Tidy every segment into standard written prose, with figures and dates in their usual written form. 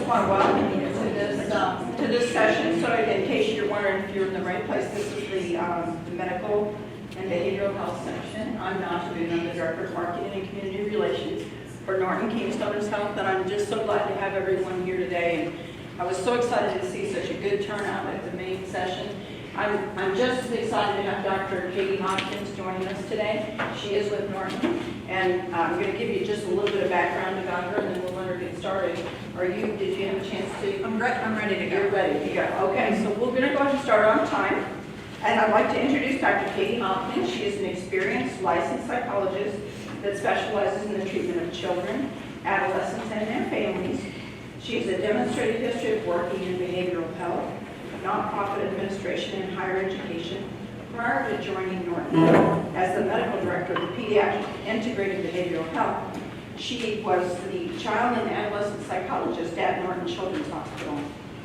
want to welcome you to this session. So in case you're wondering if you're in the right place, this is the medical and behavioral health section. I'm Nasha Boone. I'm the Director of Marketing and Community Relations for Norton Kingstoner's Health, and I'm just so glad to have everyone here today. And I was so excited to see such a good turnout at the main session. I'm just as excited to have Dr. Katie Hopkins joining us today. She is with Norton, and I'm going to give you just a little bit of background about her, and then we'll let her get started. Did you have a chance to? I'm ready to go. You're ready to go. Okay, so we're going to go ahead and start on time. And I'd like to introduce Dr. Katie Hopkins. She is an experienced licensed psychologist that specializes in the treatment of children, adolescents, and their families. She has a demonstrated history of working in behavioral health, nonprofit administration, and higher education prior to joining Norton as the medical director of the Pediatric Integrated Behavioral Health. She was the child and adolescent psychologist at Norton Children's Hospital.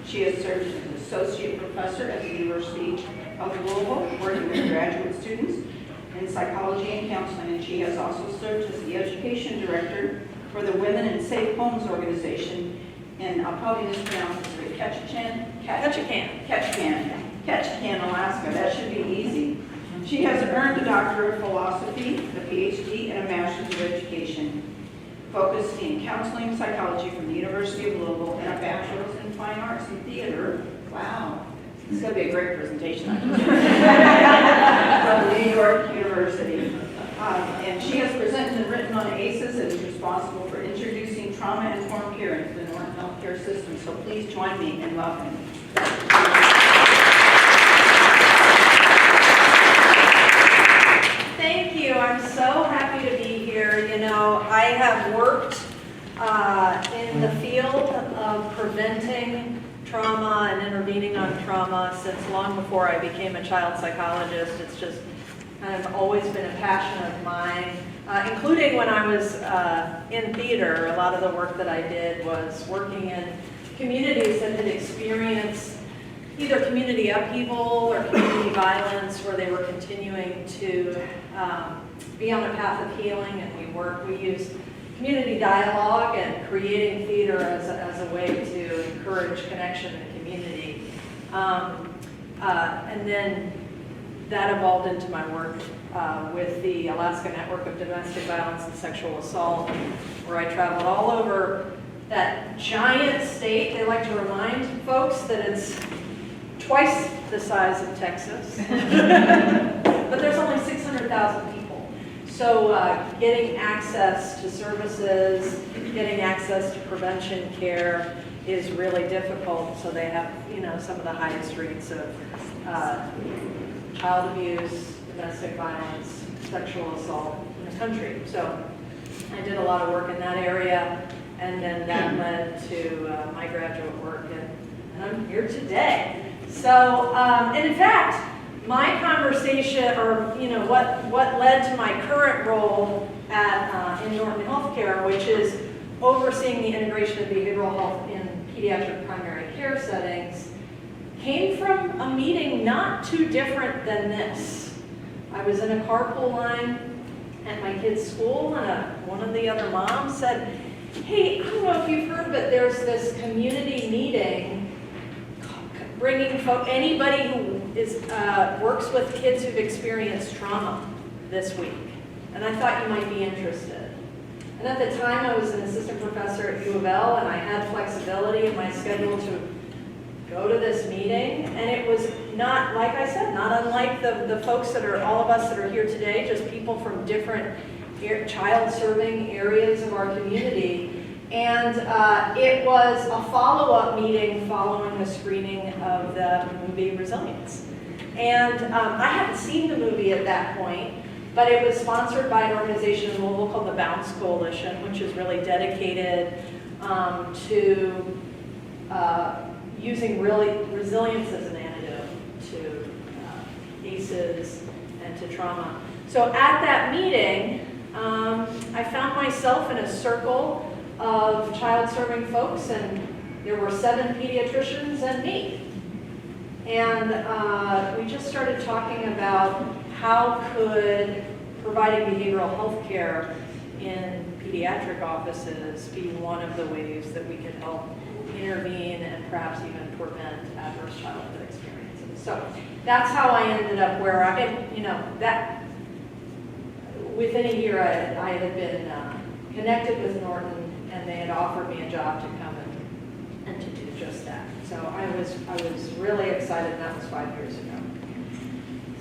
She has served as an associate professor at the University of Louisville, working with graduate students in psychology and counseling, and she has also served as the education director for the Women in Safe Homes organization in, I'll probably mispronounce it, Ketchikan, Alaska. That should be easy. She has earned a doctorate of philosophy, a PhD, and a master's of education, focused in counseling psychology from the University of Louisville, and a bachelor's in fine arts and theater. Wow. This is going to be a great presentation. From New York University. And she has presented and written on ACEs and is responsible for introducing trauma-informed care into the Norton healthcare system. So please join me in welcoming. Thank you. I'm so happy to be here. You know, I have worked in the field of preventing trauma and intervening on trauma since long before I became a child psychologist. It's just kind of always been a passion of mine, including when I was in theater. A lot of the work that I did was working in communities that had experienced either community upheaval or community violence, where they were continuing to be on a path of healing, and we used community dialogue and creating theater as a way to encourage connection and community. And then that evolved into my work with the Alaska Network of Domestic Violence and Sexual Assault, where I traveled all over that giant state. They like to remind folks that it's twice the size of Texas, but there's only 600,000 people. So getting access to services, getting access to prevention care is really difficult. So they have, some of the highest rates of child abuse, domestic violence, sexual assault in the country. So I did a lot of work in that area, and then that led to my graduate work, and I'm here today. So, and in fact, my conversation, or what led to my current role in Norton Healthcare, which is overseeing the integration of behavioral health in pediatric primary care settings, came from a meeting not too different than this. I was in a carpool line at my kid's school, and one of the other moms said, "Hey, I don't know if you've heard, but there's this community meeting bringing anybody who works with kids who've experienced trauma this week, and I thought you might be interested." And at the time, I was an assistant professor at U of L, and I had flexibility in my schedule to go to this meeting, and it was not, like I said, not unlike the folks that are, all of us that are here today, just people from different child-serving areas of our community. And it was a follow-up meeting following the screening of the movie Resilience. And I hadn't seen the movie at that point, but it was sponsored by an organization in Louisville called the Bounce Coalition, which is really dedicated to using resilience as an antidote to ACEs and to trauma. So at that meeting, I found myself in a circle of child-serving folks, and there were 7 pediatricians and me. And we just started talking about how could providing behavioral health care in pediatric offices be one of the ways that we could help perhaps even prevent adverse childhood experiences. So that's how I ended up where that within a year I had been connected with Norton, and they had offered me a job to come and to do just that. So I was really excited, and that was 5 years ago.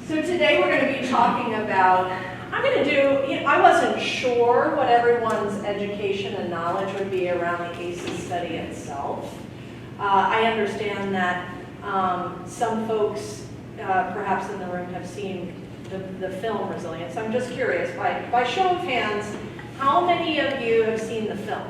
So today we're going to be talking about, I wasn't sure what everyone's education and knowledge would be around the ACEs study itself. I understand that some folks perhaps in the room have seen the film Resilience. I'm just curious, by show of hands, how many of you have seen the film?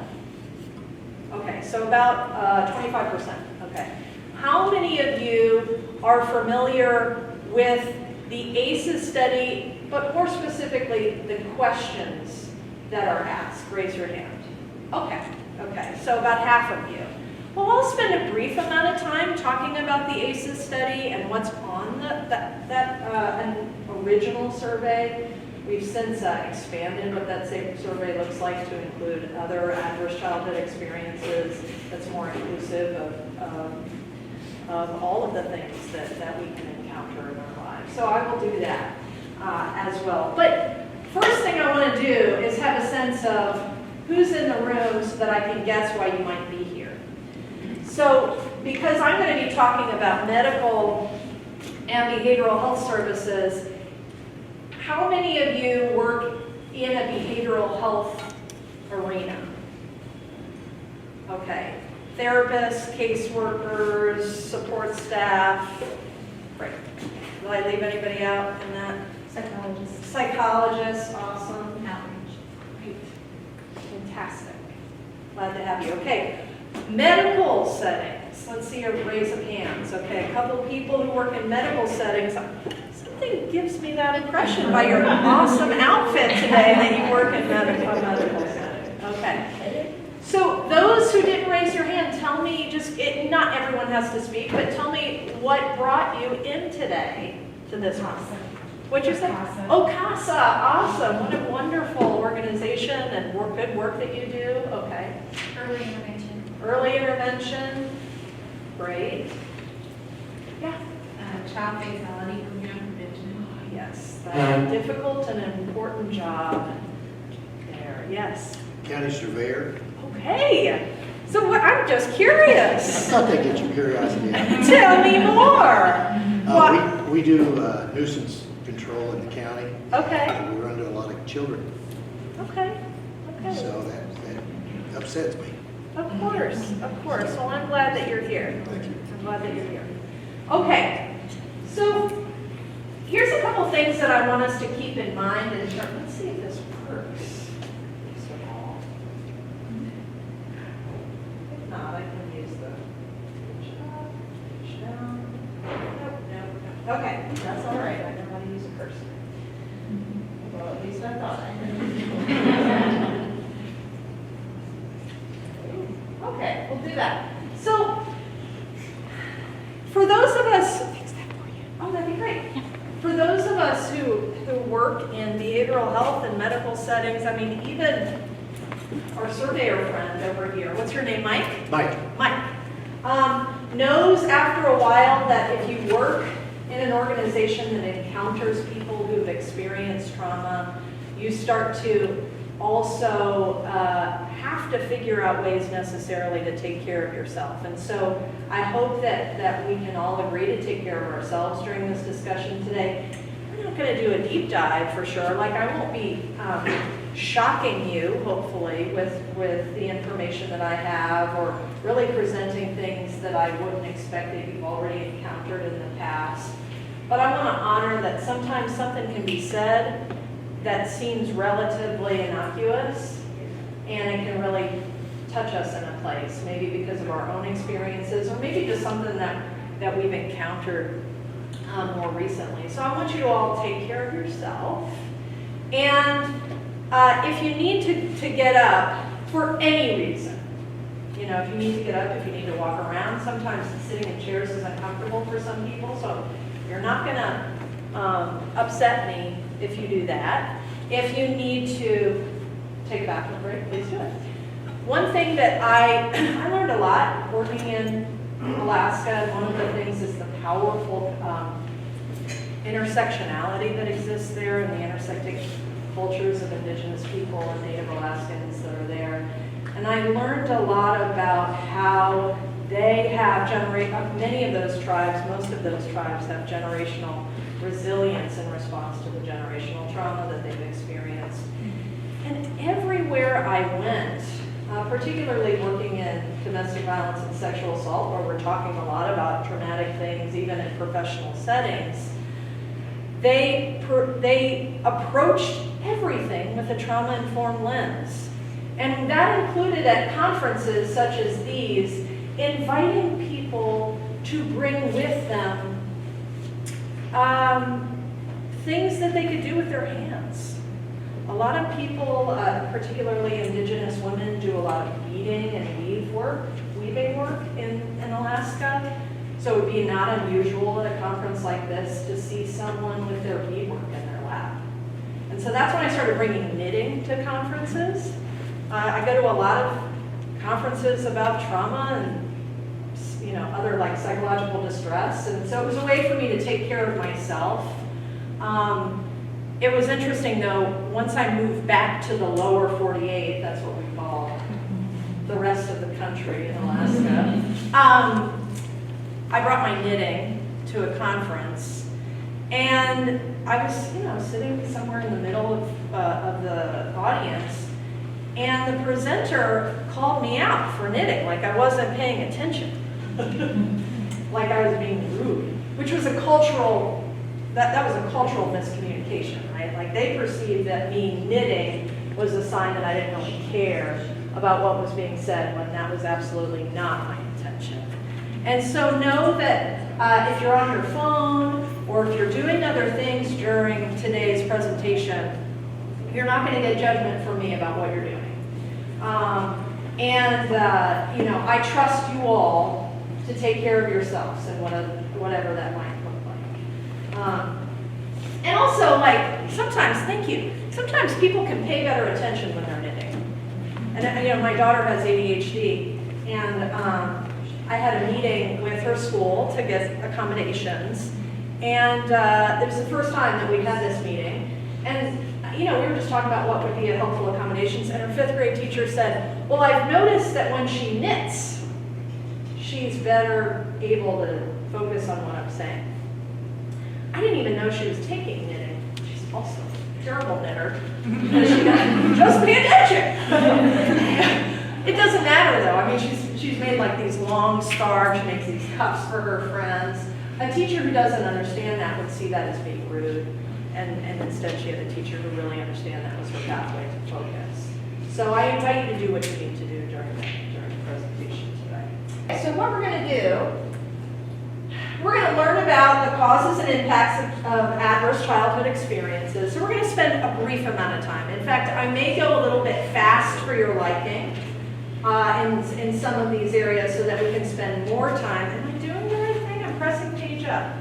Okay, so about 25%. Okay. How many of you are familiar with the ACEs study, but more specifically, the questions that are asked? Raise your hand. Okay, so about half of you. Well, I'll spend a brief amount of time talking about the ACEs study and what's on that original survey. We've since expanded what that survey looks like to include other adverse childhood experiences that's more inclusive of all of the things that we can encounter in our lives. So I will do that as well. But first thing I want to do is have a sense of who's in the room so that I can guess why you might be here. So because I'm going to be talking about medical and behavioral health services, how many of you work in a behavioral health arena? Okay. Therapists, caseworkers, support staff. Great. Did I leave anybody out in that? Psychologists. Psychologists, awesome. Outreach. Great. Fantastic. Glad to have you. Okay. Medical settings. Let's see a raise of hands. Okay, a couple of people who work in medical settings. Something gives me that impression by your awesome outfit today that you work in medical settings. Okay. So those who didn't raise your hand, tell me, not everyone has to speak, but tell me what brought you in today to this one. What'd you say? CASA. Oh, CASA, awesome. What a wonderful organization and good work that you do. Okay. Early intervention. Early intervention, great. Yeah. Child fatality program prevention. Yes, that's a difficult and important job there. Yes. County surveyor. Okay. So I'm just I curious. thought that'd get your curiosity out. Tell me more. We do nuisance control in the county. Okay. We run into a lot of children, Okay. so that upsets me. Of course. Well, I'm glad that you're here. Thank you. I'm glad that you're here. Okay. So here's a couple things that I want us to keep in mind and let's see if this works. First of all. If not, I can use the reach up, reach down. Nope. Okay, that's all right. I know how to use a cursor. Well, at least I thought I did. Okay, we'll do that. So, for those of us, oh, that'd be great. For those of us who work in behavioral health and medical settings, I mean, even our surveyor friend over here, what's your name, Mike? Mike. Knows after a while that if you work in an organization that encounters people who've experienced trauma, you start to also have to figure out ways necessarily to take care of yourself. And so I hope that we can all agree to take care of ourselves during this discussion today. We're not going to do a deep dive for sure. Like I won't be shocking you, hopefully, with the information that I have or really presenting things that I wouldn't expect that you've already encountered in the past. But I want to honor that sometimes something can be said that seems relatively innocuous, and it can really touch us in a place, maybe because of our own experiences, or maybe just something that we've encountered more recently. So I want you to all take care of yourself. And if you need to get up for any reason, you know, if you need to get up, if you need to walk around, sometimes sitting in chairs is uncomfortable for some people, so you're not going to upset me if you do that. If you need to take a bathroom break, please do it. One thing that I learned a lot working in Alaska, and one of the things is the powerful intersectionality that exists there and the intersecting cultures of indigenous people and Native Alaskans that are there. And I learned a lot about how they have many of those tribes, most of those tribes have generational resilience in response to the generational trauma that they've experienced. And everywhere I went, particularly working in domestic violence and sexual assault, where we're talking a lot about traumatic things, even in professional settings, they approached everything with a trauma-informed lens. And that included at conferences such as these, inviting people to bring with them things that they could do with their hands. A lot of people, particularly indigenous women, do a lot of beading and weaving work in Alaska. So it would be not unusual at a conference like this to see someone with their beadwork in their lap. And so that's when I started bringing knitting to conferences. I go to a lot of conferences about trauma and other like psychological distress, and so it was a way for me to take care of myself. It was interesting though, once I moved back to the lower 48, that's what we call the rest of the country in Alaska, I brought my knitting to a conference, and I was sitting somewhere in the middle of the audience, and the presenter called me out for knitting, like I wasn't paying attention. Like I was being rude, which was a cultural, that was a cultural miscommunication, right? Like they perceived that me knitting was a sign that I didn't really care about what was being said, when that was absolutely not my intention. And so know that if you're on your phone or if you're doing other things during today's presentation, you're not going to get judgment from me about what you're doing. I trust you all to take care of yourselves and whatever that might look like. And also, sometimes people can pay better attention when they're knitting. And my daughter has ADHD, and I had a meeting with her school to get accommodations, and it was the first time that we had this meeting, and we were just talking about what would be a helpful accommodations, and her 5th grade teacher said, well, I've noticed that when she knits, she's better able to focus on what I'm saying. I didn't even know she was taking knitting. She's also a terrible knitter. And she goes, just pay attention. It doesn't matter though. I mean, she's made like these long scarves. She makes these cups for her friends. A teacher who doesn't understand that would see that as being rude. And instead she had a teacher who really understood that was her pathway to focus. So I invite you to do what you need to do during the presentation today. So what we're going to do, we're going to learn about the causes and impacts of adverse childhood experiences. So we're going to spend a brief amount of time. In fact, I may go a little bit fast for your liking in some of these areas so that we can spend more time. Am I doing the right thing? I'm pressing page up.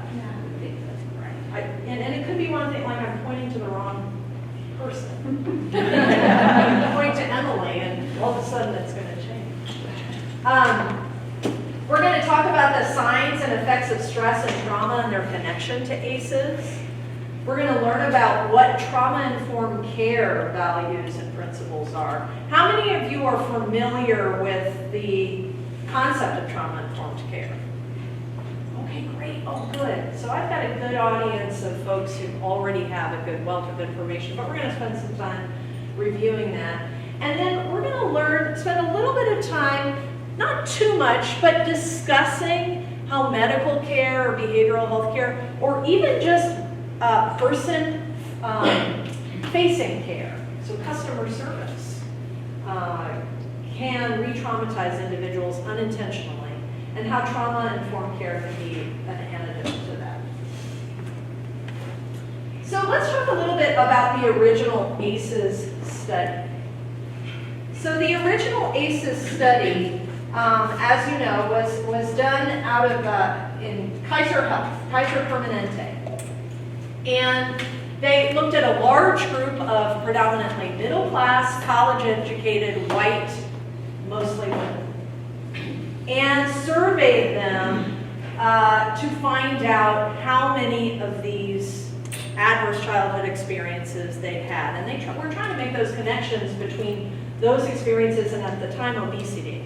And it could be one thing, like I'm pointing to the wrong person. I'm pointing to Emily, and all of a sudden it's going to change. We're going to talk about the signs and effects of stress and trauma and their connection to ACEs. We're going to learn about what trauma-informed care values and principles are. How many of you are familiar with the concept of trauma-informed care? Okay, great. Oh, good. So I've got a good audience of folks who already have a good wealth of information, but we're going to spend some time reviewing that. And then we're going to spend a little bit of time, not too much, but discussing how medical care or behavioral health care, or even just person-facing care, so customer service, can re-traumatize individuals unintentionally, and how trauma-informed care can be an antidote to that. So let's talk a little bit about the original ACEs study. So the original ACEs study, as you know, was done out of in Kaiser Health, Kaiser Permanente. And they looked at a large group of predominantly middle-class, college-educated, white, mostly women. and surveyed them to find out how many of these adverse childhood experiences they had. And we're trying to make those connections between those experiences and, at the time, obesity.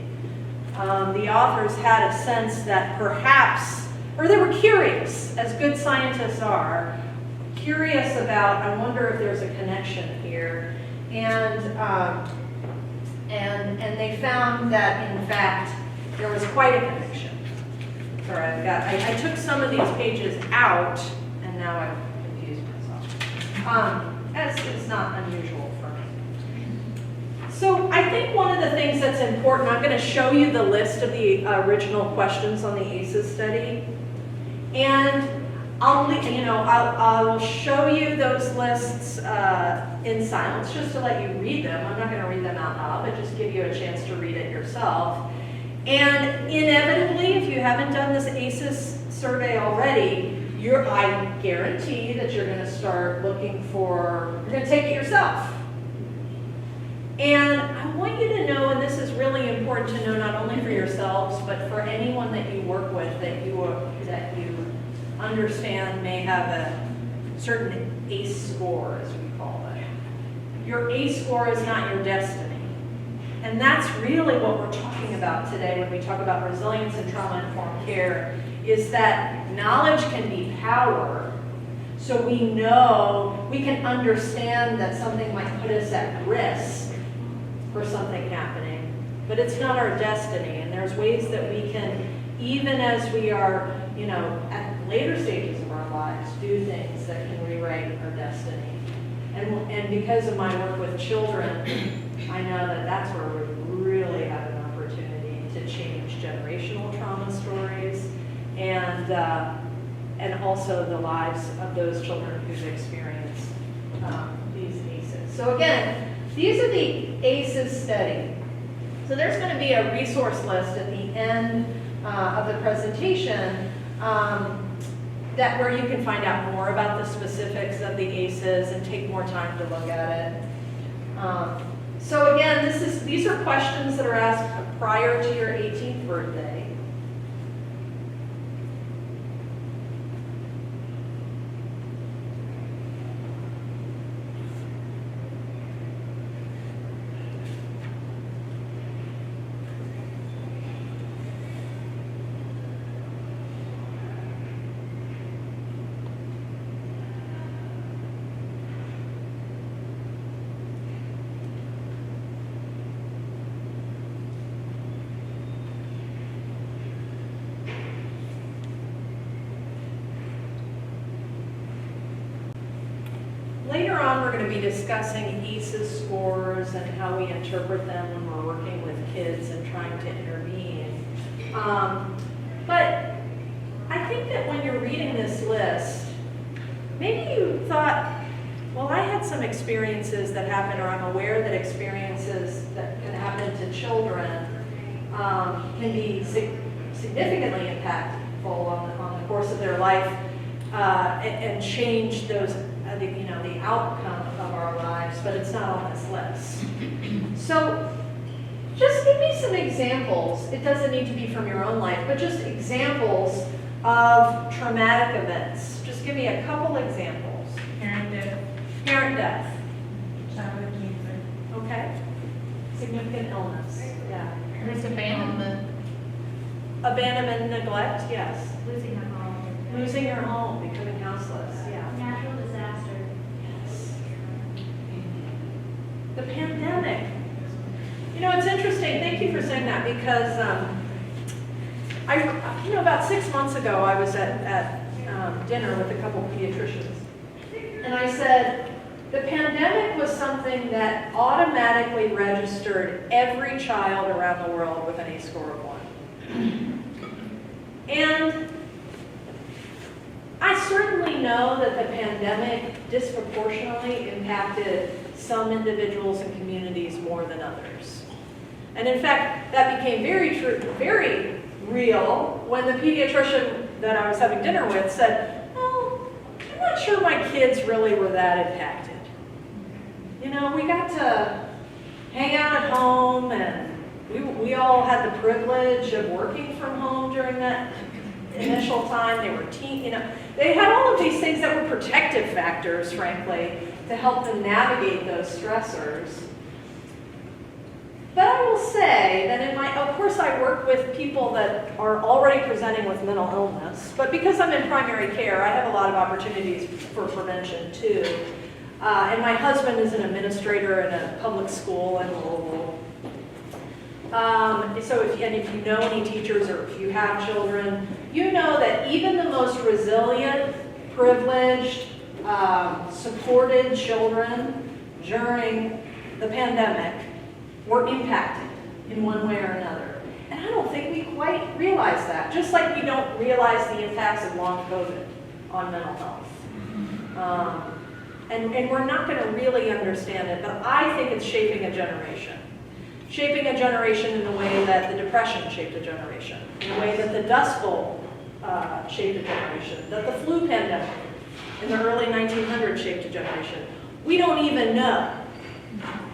The authors had a sense that perhaps, or they were curious, as good scientists are, curious about, I wonder if there's a connection here. And they found that, in fact, there was quite a connection. Sorry, I took some of these pages out, and now I've confused myself. As is not unusual for me. So I think one of the things that's important, I'm going to show you the list of the original questions on the ACEs study, and I'll show you those lists in silence just to let you read them. I'm not going to read them out loud, but just give you a chance to read it yourself. And inevitably, if you haven't done this ACEs survey already, I guarantee that you're going to start looking for, you're going to take it yourself. And I want you to know, and this is really important to know not only for yourselves, but for anyone that you work with that you understand may have a certain ACE score, as we call it. Your ACE score is not your destiny. And that's really what we're talking about today when we talk about resilience and trauma-informed care, is that knowledge can be power. So we know, we can understand that something might put us at risk for something happening, but it's not our destiny. And there's ways that we can, even as we are, at later stages of our lives, do things that can rewrite our destiny. And because of my work with children, I know that that's where we really have an opportunity to change generational trauma stories and also the lives of those children who've experienced these ACEs. So again, these are the ACEs study. So there's going to be a resource list at the end of the presentation where you can find out more about the specifics of the ACEs and take more time to look at it. So again, these are questions that are asked prior to your 18th birthday. Later on, we're going to be discussing ACEs scores and how we interpret them when we're working with kids and trying to intervene. But I think that when you're reading this list, maybe you thought, well, I had some experiences that happened, or I'm aware that experiences that can happen to children can be significantly impactful on the course of their life and change those the outcome of our lives, but it's not on this list. So just give me some examples. It doesn't need to be from your own life, but just examples of traumatic events. Just give me a couple examples. Parent death, Parent death. childhood cancer, Okay. Significant illness. Yeah. parents abandonment, Abandonment, neglect. Yes. losing a home, Losing your home, becoming houseless. Yeah. natural disaster, Yes. The pandemic. It's interesting. Thank you for saying that, because about 6 months ago, I was at dinner with a couple of pediatricians, and I said the pandemic was something that automatically registered every child around the world with an ACE score of 1. And I certainly know that the pandemic disproportionately impacted some individuals and communities more than others. And in fact, that became very true, very real when the pediatrician that I was having dinner with said, "Oh, I'm not sure my kids really were that impacted. We got to hang out at home and we all had the privilege of working from home during that initial time. They were they had all of these things that were protective factors, frankly, to help them navigate those stressors. But I will say that of course I work with people that are already presenting with mental illness, but because I'm in primary care, I have a lot of opportunities for prevention too. And my husband is an administrator in a public school in Louisville. So if you know any teachers or if you have children, you know that even the most resilient, privileged, supported children during the pandemic were impacted in one way or another. And I don't think we quite realize that, just like we don't realize the impacts of long COVID on mental health. And we're not going to really understand it, but I think it's shaping a generation. Shaping a generation in the way that the Depression shaped a generation, in the way that the Dust Bowl shaped a generation, that the flu pandemic in the early 1900s shaped a generation. We don't even know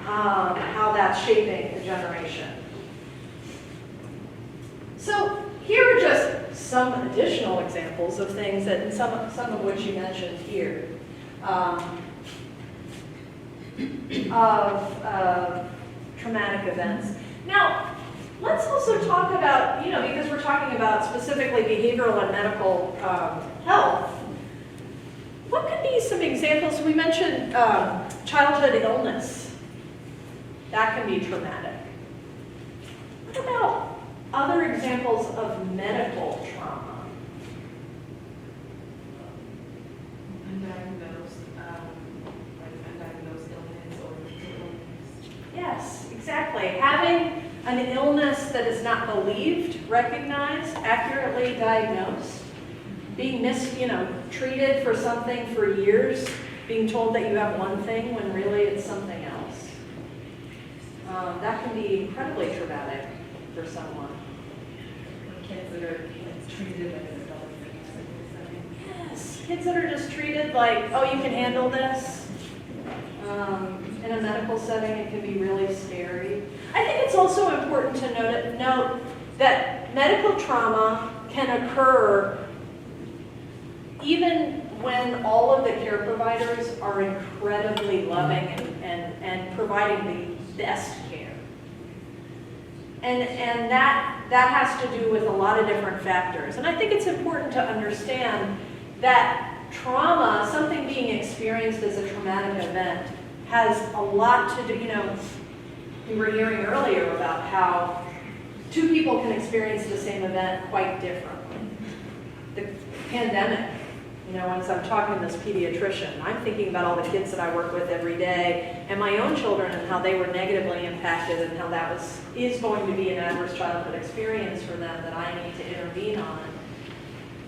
how that's shaping a generation. So here are just some additional examples of things that some of which you mentioned here. Of traumatic events. Now, let's also talk about, because we're talking about specifically behavioral and medical health, what could be some examples? We mentioned childhood illness. That can be traumatic. What about other examples of medical trauma? Undiagnosed illness or illness. Yes, exactly. Having an illness that is not believed, recognized, accurately diagnosed, being treated for something for years, being told that you have one thing when really it's something else. That can be incredibly traumatic for someone. Kids that are treated like adults. Yes, kids that are just treated like, oh, you can handle this. In a medical setting, it can be really scary. I think it's also important to note that medical trauma can occur even when all of the care providers are incredibly loving and providing the best care. And that has to do with a lot of different factors. And I think it's important to understand that trauma, something being experienced as a traumatic event, has a lot to do, we were hearing earlier about how two people can experience the same event quite differently. The pandemic, once I'm talking to this pediatrician, I'm thinking about all the kids that I work with every day and my own children and how they were negatively impacted and how that is going to be an adverse childhood experience for them that I need to intervene on.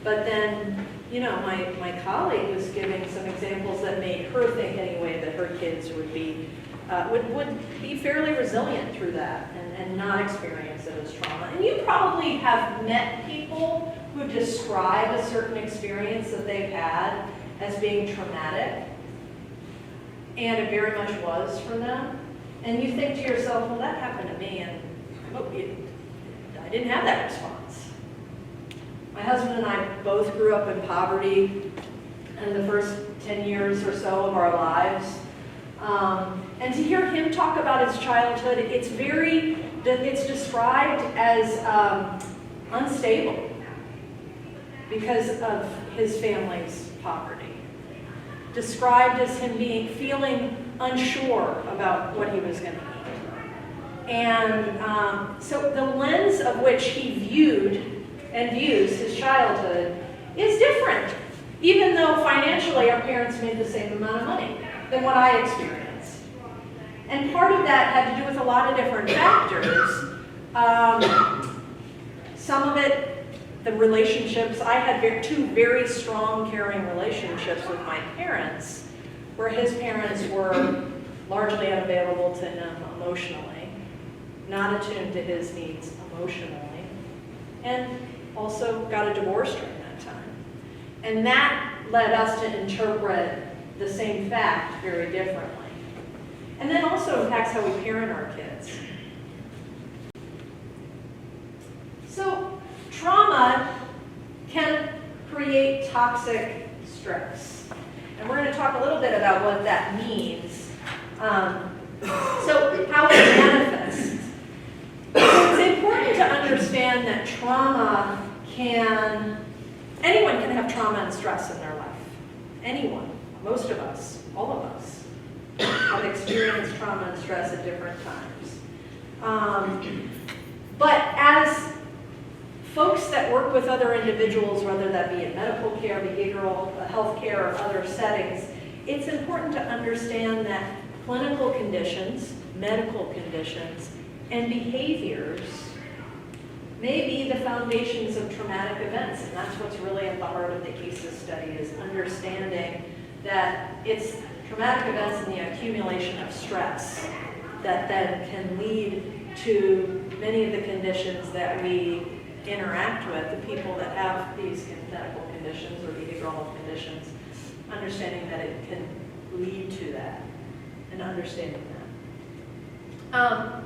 But then, my colleague was giving some examples that made her think anyway that her kids would be fairly resilient through that and not experience it as trauma. And you probably have met people who describe a certain experience that they've had as being traumatic, and it very much was for them. And you think to yourself, well, that happened to me, and I didn't have that response. My husband and I both grew up in poverty in the first 10 years or so of our lives. And to hear him talk about his childhood, it's described as unstable because of his family's poverty. Described as him feeling unsure about what he was going to eat. And so the lens of which he viewed and views his childhood is different, even though financially our parents made the same amount of money than what I experienced. And part of that had to do with a lot of different factors. Some of it, the relationships, I had two very strong, caring relationships with my parents, where his parents were largely unavailable to him emotionally, not attuned to his needs emotionally, and also got a divorce during that time. And that led us to interpret the same fact very differently. And then also impacts how we parent our kids. trauma can create toxic stress. And we're going to talk a little bit about what that means. So how it manifests. It's important to understand that trauma anyone can have trauma and stress in their life. Anyone, most of us, all of us, have experienced trauma and stress at different times. But as folks that work with other individuals, whether that be in medical care, behavioral health care, or other settings, it's important to understand that clinical conditions, medical conditions, and behaviors may be the foundations of traumatic events, and that's what's really at the heart of the ACEs study, is understanding that it's traumatic events and the accumulation of stress that then can lead to many of the conditions that we interact with, the people that have these medical conditions or behavioral health conditions, understanding that it can lead to that and understanding that.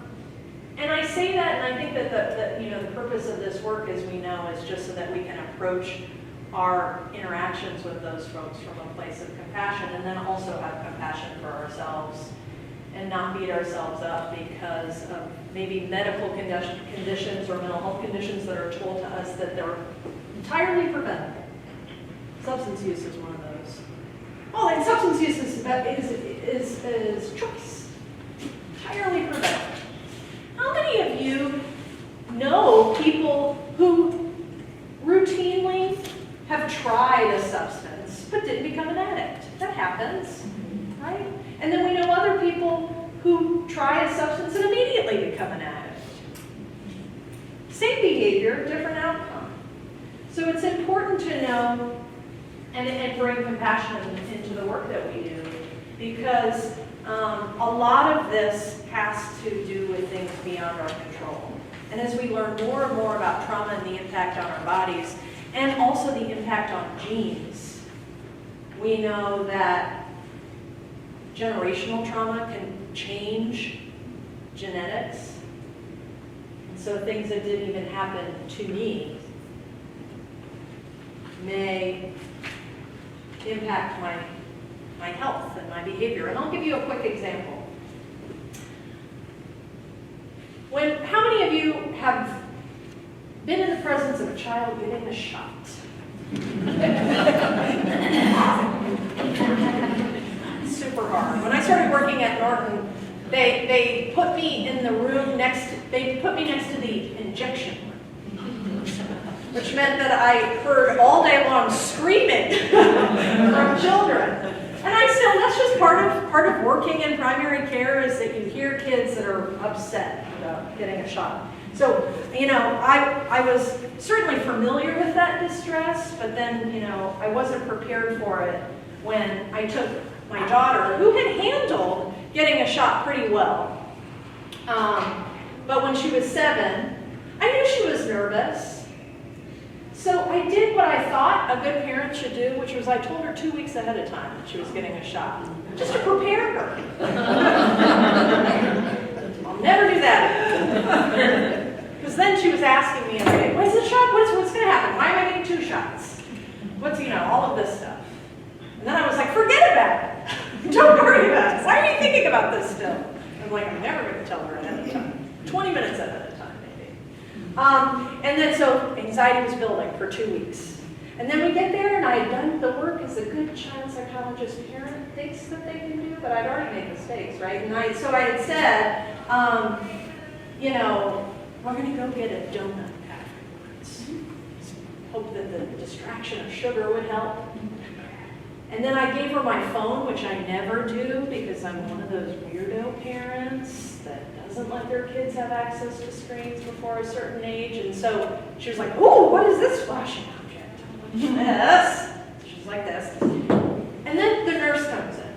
And I say that, and I think that the purpose of this work, as we know, is just so that we can approach our interactions with those folks from a place of compassion, and then also have compassion for ourselves and not beat ourselves up because of maybe medical conditions or mental health conditions that are told to us that they're entirely preventable. Substance use is one of those. Well, and substance use is choice, entirely preventable. How many of you know people who routinely have tried a substance but didn't become an addict? That happens, right? And then we know other people who try a substance and immediately become an addict. Same behavior, different outcome. So it's important to know and bring compassion into the work that we do, because a lot of this has to do with things beyond our control. And as we learn more and more about trauma and the impact on our bodies, and also the impact on genes, we know that generational trauma can change genetics. And so things that didn't even happen to me may impact my health and my behavior. And I'll give you a quick example. How many of you have been in the presence of a child getting a shot? Super hard. When I started working at Norton, they put me in the room next to the injection room, which meant that I heard all day long screaming from children. And that's just part of working in primary care, is that you hear kids that are upset about getting a shot. So, I was certainly familiar with that distress, but then, I wasn't prepared for it when I took my daughter, who had handled getting a shot pretty well. But when she was 7, I knew she was nervous. So I did what I thought a good parent should do, which was I told her 2 weeks ahead of time that she was getting a shot, just to prepare her. I'll never do that. Because then she was asking me every day, what's the shot? What's going to happen? Why am I getting 2 shots? What's, all of this stuff. And then I was like, forget about it. Don't worry about it. Why are you thinking about this still? I'm like, I'm never going to tell her ahead of time. 20 minutes ahead of time, maybe. And then so anxiety was building for 2 weeks. And then we get there, and I had done the work as a good child psychologist parent thinks that they can do, but I'd already made mistakes, right? And so I had said, we're going to go get a donut afterwards. Hope that the distraction of sugar would help. And then I gave her my phone, which I never do because I'm one of those weirdo parents that doesn't let their kids have access to screens before a certain age. And so she was like, "Oh, what is this flashing object?" I'm like, "This." She's like this. And then the nurse comes in.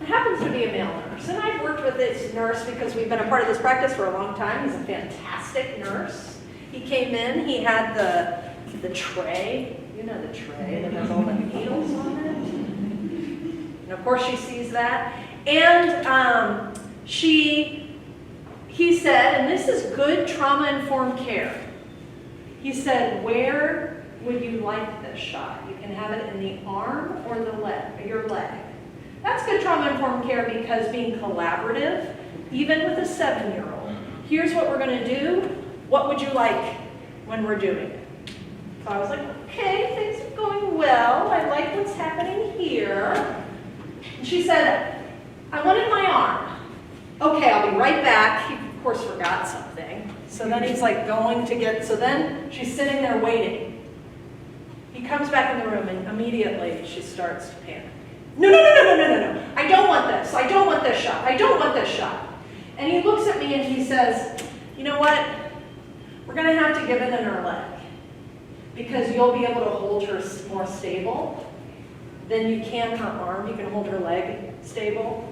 It happens to be a male nurse. And I've worked with this nurse because we've been a part of this practice for a long time. He's a fantastic nurse. He came in, he had the tray, the tray that has all the needles on it. And of course she sees that. And he said, and this is good trauma-informed care, He said, where would you like this shot? You can have it in the arm or the leg, your leg. That's good trauma-informed care because being collaborative, even with a 7-year-old, here's what we're gonna do. What would you like when we're doing it? So I was like, okay, things are going well. I like what's happening here. And she said, I wanted my arm. Okay, I'll be right back. He, of course, forgot something. So then he's like going to get, so then she's sitting there waiting. He comes back in the room and immediately she starts to panic. No, no, no, no, no, no, no, no. I don't want this. I don't want this shot. I don't want this shot. And he looks at me and he says, you know what? We're going to have to give it in her leg because you'll be able to hold her more stable than you can her arm. You can hold her leg stable.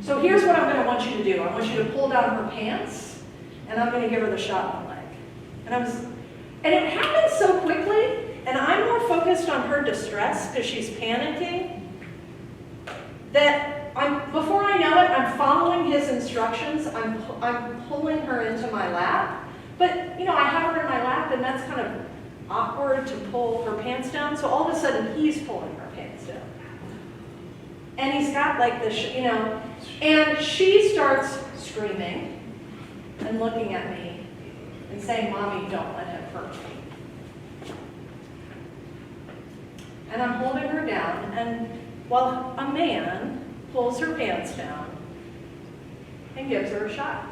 So here's what I'm going to want you to do. I want you to pull down her pants and I'm going to give her the shot in the leg. And it happened so quickly and I'm more focused on her distress because she's panicking that before I know it, I'm following his instructions. I'm pulling her into my lap. But, you know, I have her in my lap, and that's kind of awkward to pull her pants down. So all of a sudden, he's pulling her pants down. And he's got like this, you know, and she starts screaming and looking at me and saying, Mommy, don't let him hurt me. And I'm holding her down, and while a man pulls her pants down and gives her a shot.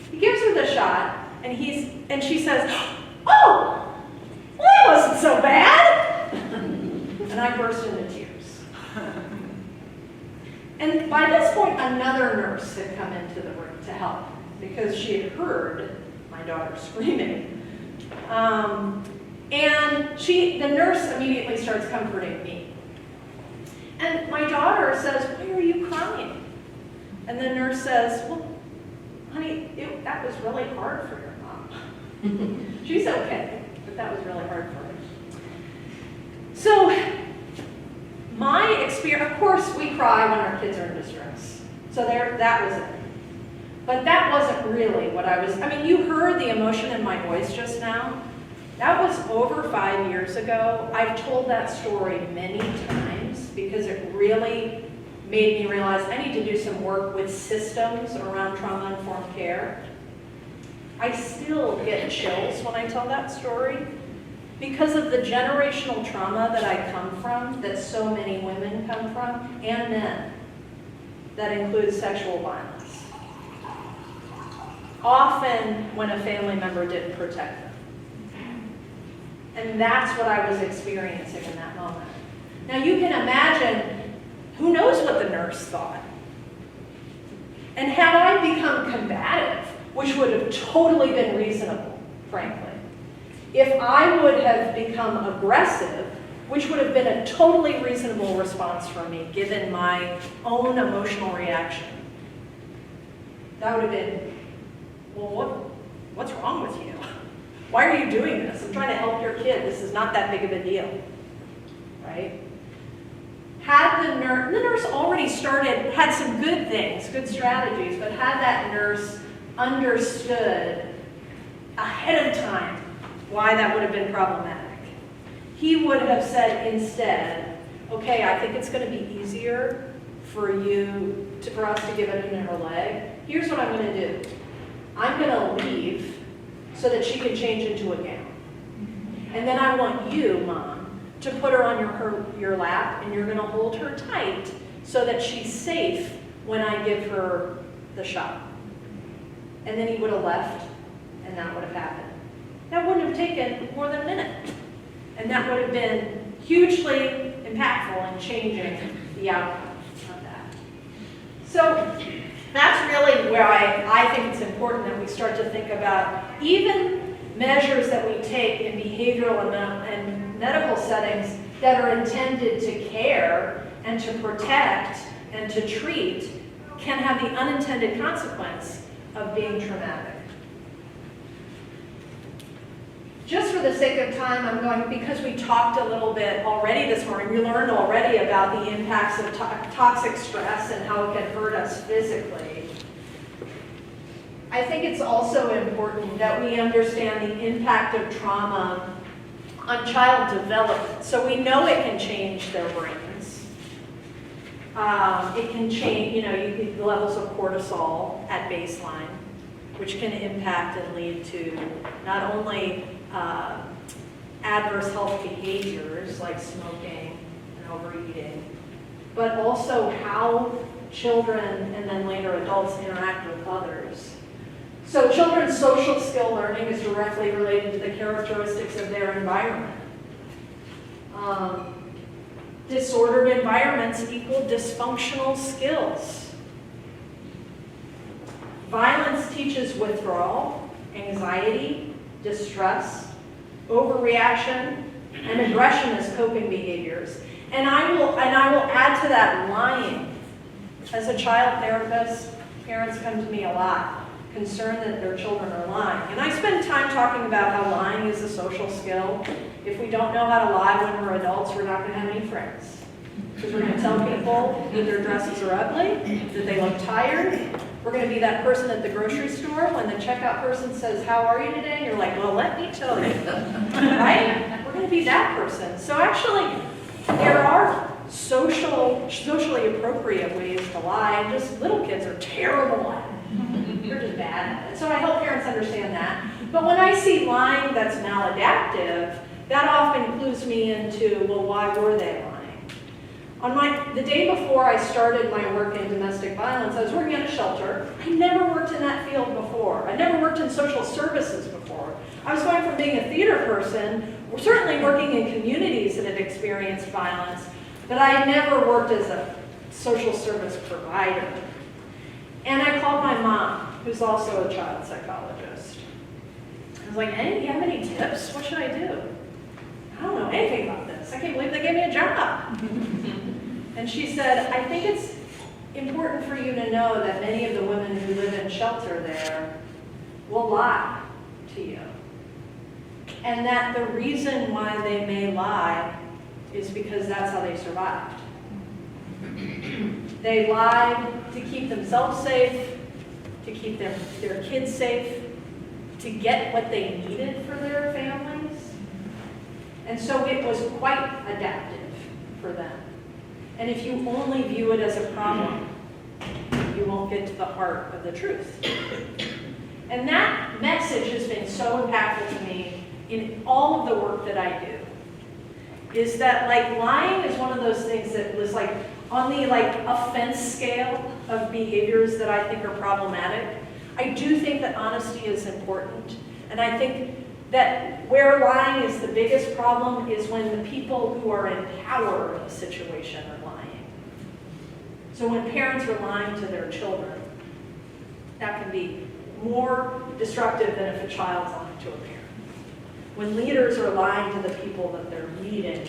He gives her the shot, and she says, oh, well, that wasn't so bad. And I burst into tears. And by this point, another nurse had come into the room to help because she had heard my daughter screaming. And the nurse immediately starts comforting me. And my daughter says, why are you crying? And the nurse says, well, honey, that was really hard for your mom. She's okay, but that was really hard for her. So my experience, of course, we cry when our kids are in distress. So that was it. But that wasn't really what I mean, you heard the emotion in my voice just now. That was over 5 years ago. I've told that story many times because it really made me realize I need to do some work with systems around trauma-informed care. I still get chills when I tell that story because of the generational trauma that I come from, that so many women come from, and men, that includes sexual violence. Often when a family member didn't protect them. And that's what I was experiencing in that moment. Now you can imagine, who knows what the nurse thought? And had I become combative, which would have totally been reasonable, frankly, if I would have become aggressive, which would have been a totally reasonable response from me, given my own emotional reaction, that would have been, well, what's wrong with you? Why are you doing this? I'm trying to help your kid. This is not that big of a deal, right? Had the nurse already had some good things, good strategies, but had that nurse understood ahead of time why that would have been problematic, he would have said instead, okay, I think it's going to be easier for us to give it in her leg. Here's what I'm going to do. I'm going to leave so that she can change into a gown. And then I want you, Mom, to put her on your lap, and you're going to hold her tight so that she's safe when I give her the shot. And then he would have left, and that would have happened. That wouldn't have taken more than a minute. And that would have been hugely impactful in changing the outcome of that. So that's really where I think it's important that we start to think about even measures that we take in behavioral and medical settings that are intended to care and to protect and to treat can have the unintended consequence of being traumatic. Just for the sake of time, because we talked a little bit already this morning, we learned already about the impacts of toxic stress and how it can hurt us physically. I think it's also important that we understand the impact of trauma on child development. So we know it can change their brains. It can change, the levels of cortisol at baseline, which can impact and lead to not only adverse health behaviors like smoking and overeating, but also how children and then later adults interact with others. So children's social skill learning is directly related to the characteristics of their environment. Disordered environments equal dysfunctional skills. Violence teaches withdrawal, anxiety, distress, overreaction, and aggression as coping behaviors. And I will add to that lying. As a child therapist, parents come to me a lot, concerned that their children are lying. And I spend time talking about how lying is a social skill. If we don't know how to lie when we're adults, we're not going to have any friends. Because we're going to tell people that their dresses are ugly, that they look tired. We're going to be that person at the grocery store when the checkout person says, "How are you today?" And you're like, "Well, let me tell you." Right? We're going to be that person. So actually, there are socially appropriate ways to lie, and just little kids are terrible at it. They're just bad at it. So I help parents understand that. But when I see lying that's maladaptive, that often clues me into, well, why were they lying? The day before I started my work in domestic violence, I was working at a shelter. I never worked in that field before. I never worked in social services before. I was going from being a theater person, certainly working in communities that had experienced violence, but I had never worked as a social service provider. And I called my mom, who's also a child psychologist. I was like, "Hey, do you have any tips? What should I do? I don't know anything about this. I can't believe they gave me a job." And she said, "I think it's important for you to know that many of the women who live in shelter there will lie to you. And that the reason why they may lie is because that's how they survived. They lied to keep themselves safe, to keep their kids safe, to get what they needed for their families. And so it was quite adaptive for them. And if you only view it as a problem, you won't get to the heart of the truth." And that message has been so impactful to me in all of the work that I do. Is that lying is one of those things that was on the offense scale of behaviors that I think are problematic. I do think that honesty is important. And I think that where lying is the biggest problem is when the people who are in power of a situation are lying. So when parents are lying to their children, that can be more destructive than if a child's lying to a parent. When leaders are lying to the people that they're leading,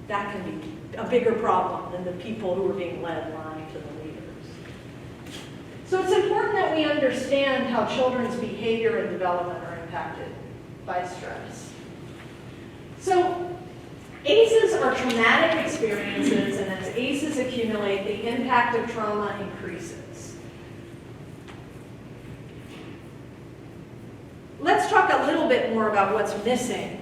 that can be a bigger problem than the people who are being led lying to the leaders. So it's important that we understand how children's behavior and development are impacted by stress. So ACEs are traumatic experiences, and as ACEs accumulate, the impact of trauma increases. Let's talk a little bit more about what's missing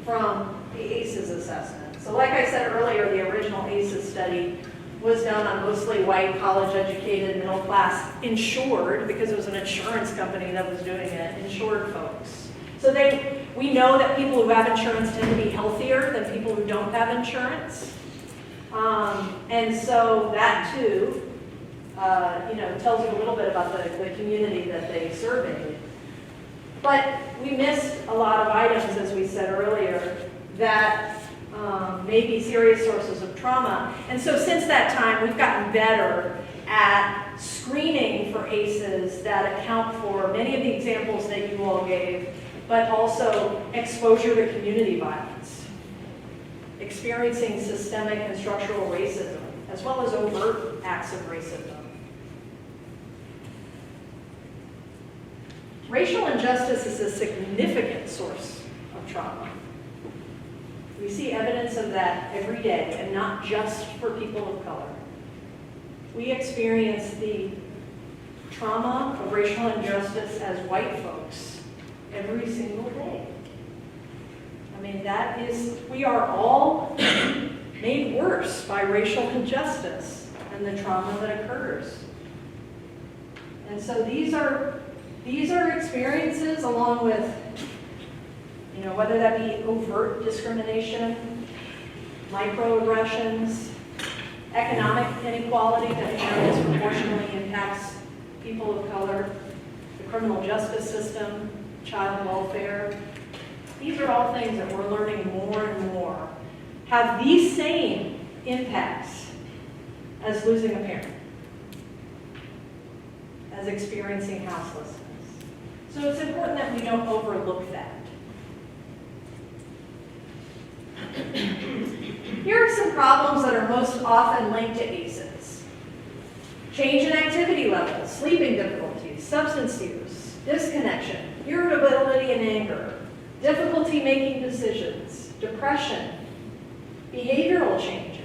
from the ACEs assessment. So like I said earlier, the original ACEs study was done on mostly white, college-educated, middle-class, insured, because it was an insurance company that was doing it, insured folks. So we know that people who have insurance tend to be healthier than people who don't have insurance. And so that too, tells you a little bit about the community that they surveyed. But we missed a lot of items, as we said earlier, that may be serious sources of trauma. And so since that time, we've gotten better at screening for ACEs that account for many of the examples that you all gave, but also exposure to community violence, experiencing systemic and structural racism, as well as overt acts of racism. Racial injustice is a significant source of trauma. We see evidence of that every day, and not just for people of color. We experience the trauma of racial injustice as white folks every single day. I mean, that is, we are all made worse by racial injustice and the trauma that occurs. And so these are experiences along with, you know, whether that be overt discrimination, microaggressions, economic inequality that disproportionately impacts people of color, the criminal justice system, child welfare. These are all things that we're learning more and more have these same impacts as losing a parent, as experiencing houselessness. So it's important that we don't overlook that. Here are some problems that are most often linked to ACEs. Change in activity levels, sleeping difficulties, substance use, disconnection, irritability and anger, difficulty making decisions, depression, behavioral changes.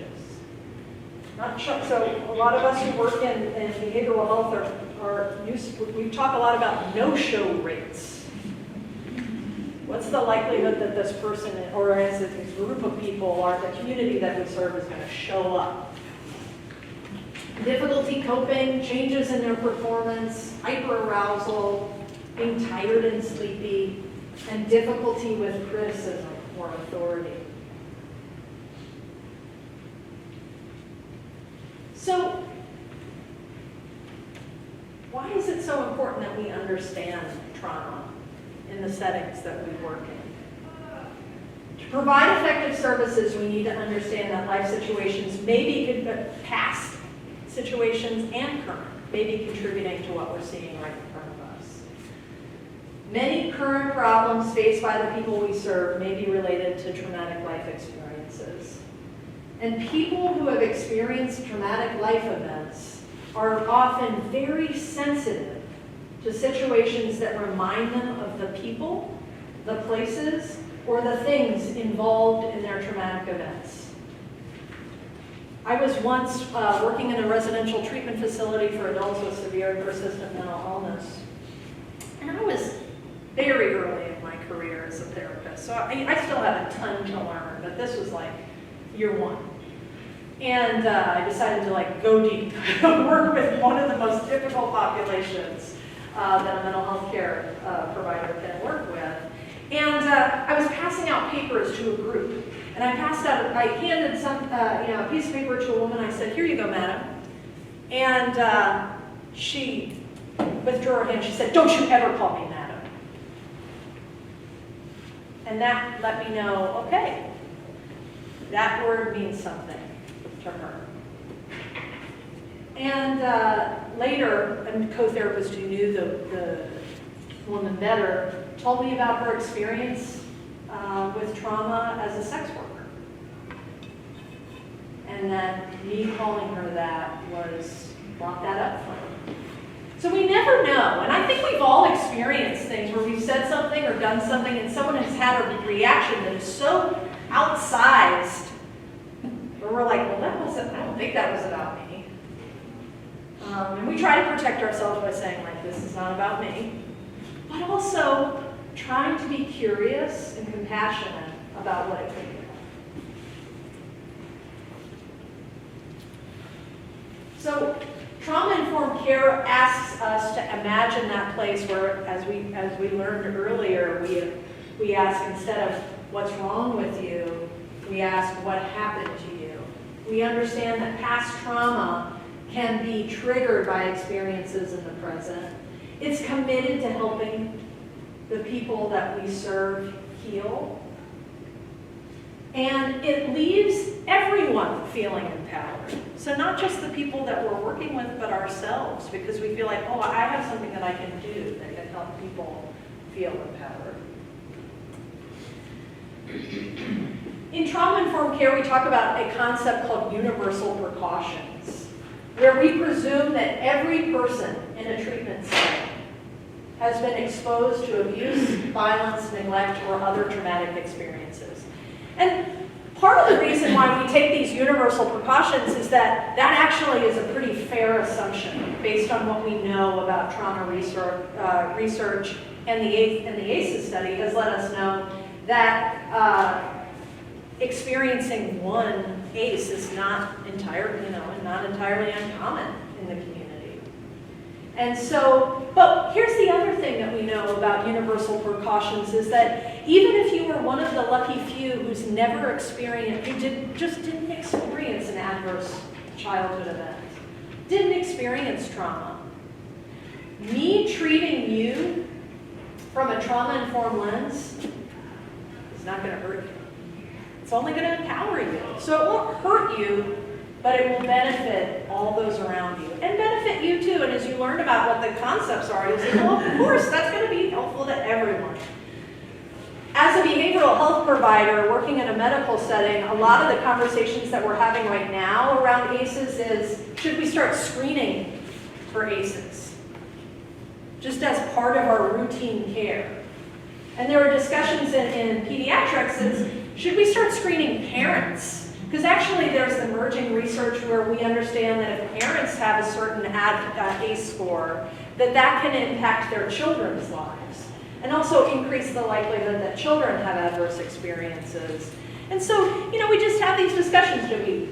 So a lot of us who work in behavioral health we talk a lot about no-show rates. What's the likelihood that this person, or as a group of people, or the community that we serve is going to show up? Difficulty coping, changes in their performance, hyperarousal, being tired and sleepy, and difficulty with criticism or authority. So, why is it so important that we understand trauma in the settings that we work in? To provide effective services, we need to understand that life situations may be past situations and current, may be contributing to what we're seeing right in front of us. Many current problems faced by the people we serve may be related to traumatic life experiences. And people who have experienced traumatic life events are often very sensitive to situations that remind them of the people, the places, or the things involved in their traumatic events. I was once working in a residential treatment facility for adults with severe and persistent mental illness. And I was very early in my career as a therapist, so I still have a ton to learn, but this was like year one. And I decided to go deep, work with one of the most difficult populations that a mental health care provider can work with. And I was passing out papers to a group. And I handed a piece of paper to a woman. I said, "Here you go, madam." And she withdrew her hand. She said, "Don't you ever call me madam." And that let me know, okay, that word means something to her. And later, a co-therapist who knew the woman better told me about her experience with trauma as a sex worker. And that me calling her that brought that up for her. So we never know. And I think we've all experienced things where we've said something or done something and someone has had a reaction that is so outsized where we're like, well, I don't think that was about me. And we try to protect ourselves by saying, this is not about me. But also trying to be curious and compassionate about what it could be. So trauma-informed care asks us to imagine that place where, as we learned earlier, we ask, instead of what's wrong with you, we ask what happened to you. We understand that past trauma can be triggered by experiences in the present. It's committed to helping the people that we serve heal. And it leaves everyone feeling empowered. So not just the people that we're working with, but ourselves, because we feel like, oh, I have something that I can do that can help people feel empowered. In trauma-informed care, we talk about a concept called universal precautions, where we presume that every person in a treatment setting has been exposed to abuse, violence, neglect, or other traumatic experiences. And part of the reason why we take these universal precautions is that that actually is a pretty fair assumption based on what we know about trauma research, and the ACEs study has let us know that experiencing one ACE is not entirely uncommon in the community. And so, but here's the other thing that we know about universal precautions is that even if you were one of the lucky few who's never experienced, just didn't experience an adverse childhood event, didn't experience trauma, me treating you from a trauma-informed lens is not going to hurt you. It's only going to empower you. So it won't hurt you, but it will benefit all those around you. And benefit you too. And as you learn about what the concepts are, you'll say, well, of course, that's going to be helpful to everyone. As a behavioral health provider working in a medical setting, a lot of the conversations that we're having right now around ACEs is, should we start screening for ACEs? Just as part of our routine care. And there were discussions in pediatrics is, should we start screening parents? Because actually there's emerging research where we understand that if parents have a certain ACE score, that can impact their children's lives. And also increase the likelihood that children have adverse experiences. And so, we just have these discussions.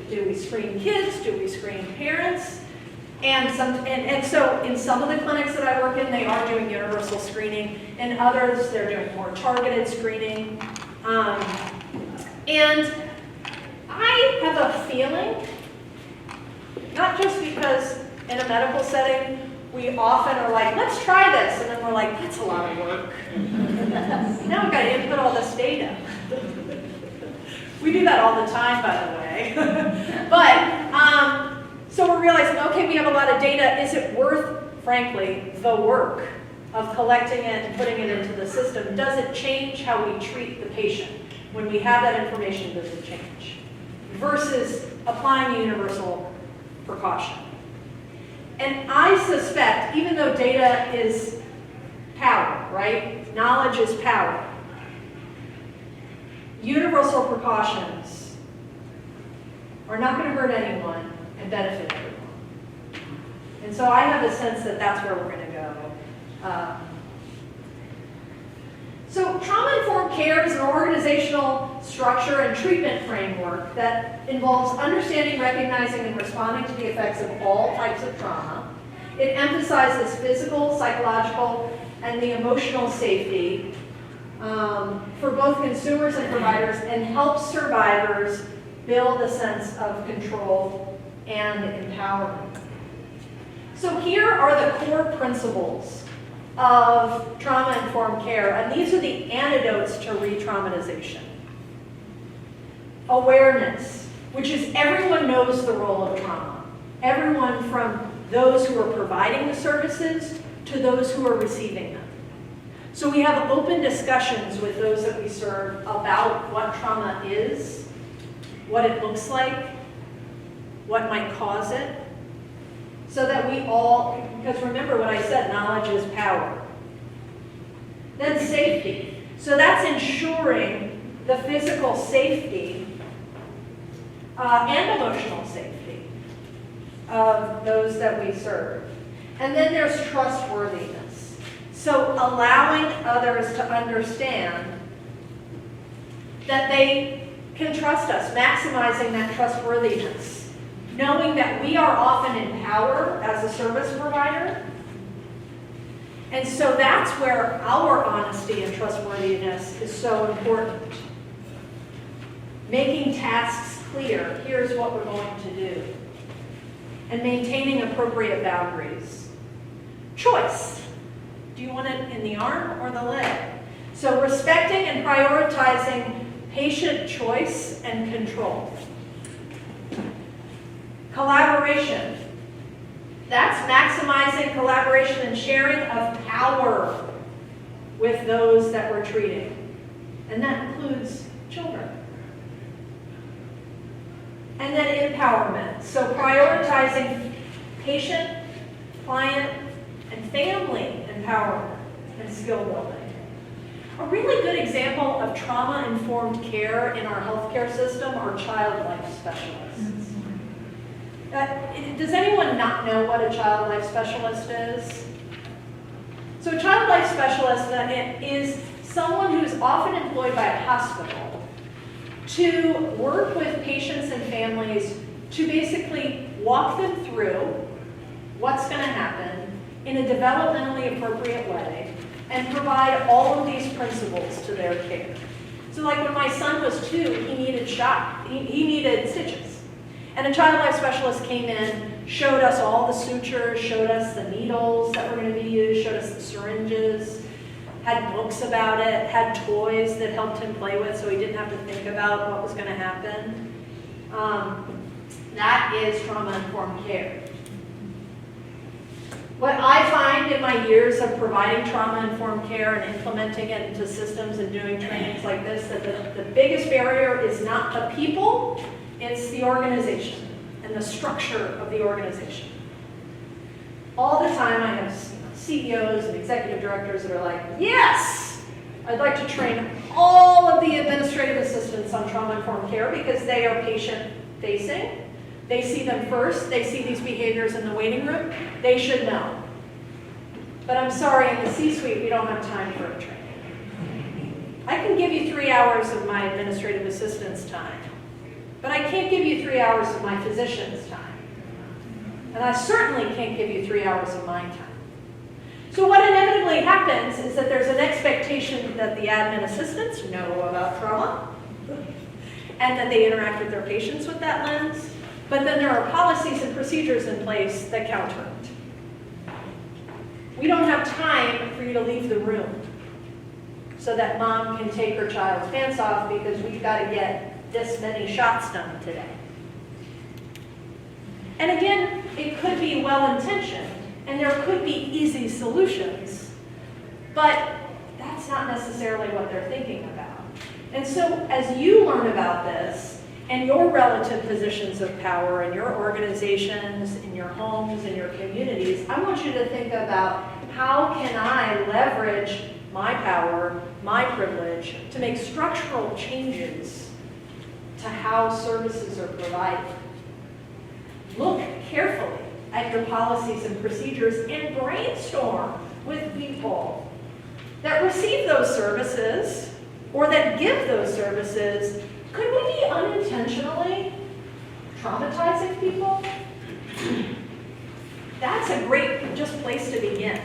Do we screen kids? Do we screen parents? And so in some of the clinics that I work in, they are doing universal screening. In others, they're doing more targeted screening. And I have a feeling, not just because in a medical setting, we often are like, let's try this. And then we're like, that's a lot of work. Now I've got to input all this data. We do that all the time, by the way. But, so we're realizing, okay, we have a lot of data. Is it worth, frankly, the work of collecting it and putting it into the system? Does it change how we treat the patient? When we have that information, does it change? Versus applying universal precaution. And I suspect, even though data is power, right? Knowledge is power. Universal precautions are not going to hurt anyone and benefit everyone. And so I have a sense that that's where we're going to go. So trauma-informed care is an organizational structure and treatment framework that involves understanding, recognizing, and responding to the effects of all types of trauma. It emphasizes physical, psychological, and the emotional safety for both consumers and providers, and helps survivors build a sense of control and empowerment. So here are the core principles of trauma-informed care, and these are the antidotes to re-traumatization. Awareness, which is everyone knows the role of trauma. Everyone from those who are providing the services to those who are receiving them. So we have open discussions with those that we serve about what trauma is, what it looks like, what might cause it, so that we all, because remember what I said, knowledge is power. Then safety. So that's ensuring the physical safety and emotional safety of those that we serve. And then there's trustworthiness. So allowing others to understand that they can trust us, maximizing that trustworthiness. Knowing that we are often in power as a service provider. And so that's where our honesty and trustworthiness is so important. Making tasks clear, here's what we're going to do. And maintaining appropriate boundaries. Choice. Do you want it in the arm or the leg? So respecting and prioritizing patient choice and control. Collaboration. That's maximizing collaboration and sharing of power with those that we're treating. And that includes children. And then empowerment. So prioritizing patient, client, and family empowerment and skill building. A really good example of trauma-informed care in our healthcare system are child life specialists. Does anyone not know what a child life specialist is? So a child life specialist is someone who is often employed by a hospital to work with patients and families to basically walk them through what's going to happen in a developmentally appropriate way and provide all of these principles to their care. So like when my son was 2, he needed he needed stitches. And a child life specialist came in, showed us all the sutures, showed us the needles that were going to be used, showed us the syringes, had books about it, had toys that helped him play with so he didn't have to think about what was going to happen. That is trauma-informed care. What I find in my years of providing trauma-informed care and implementing it into systems and doing trainings like this, that the biggest barrier is not the people, it's the organization and the structure of the organization. All the time I have CEOs and executive directors that are like, yes, I'd like to train all of the administrative assistants on trauma-informed care because they are patient-facing. They see them first. They see these behaviors in the waiting room. They should know. But I'm sorry, in the C-suite, we don't have time for a training. I can give you 3 hours of my administrative assistant's time, but I can't give you 3 hours of my physician's time. And I certainly can't give you 3 hours of my time. So what inevitably happens is that there's an expectation that the admin assistants know about trauma and that they interact with their patients with that lens. But then there are policies and procedures in place that counter it. We don't have time for you to leave the room so that mom can take her child's pants off because we've got to get this many shots done today. And again, it could be well-intentioned and there could be easy solutions, but that's not necessarily what they're thinking about. And so as you learn about this, and your relative positions of power in your organizations, in your homes, in your communities, I want you to think about how can I leverage my power, my privilege, to make structural changes to how services are provided. Look carefully at your policies and procedures and brainstorm with people that receive those services or that give those services. Could we be unintentionally traumatizing people? That's a great just place to begin.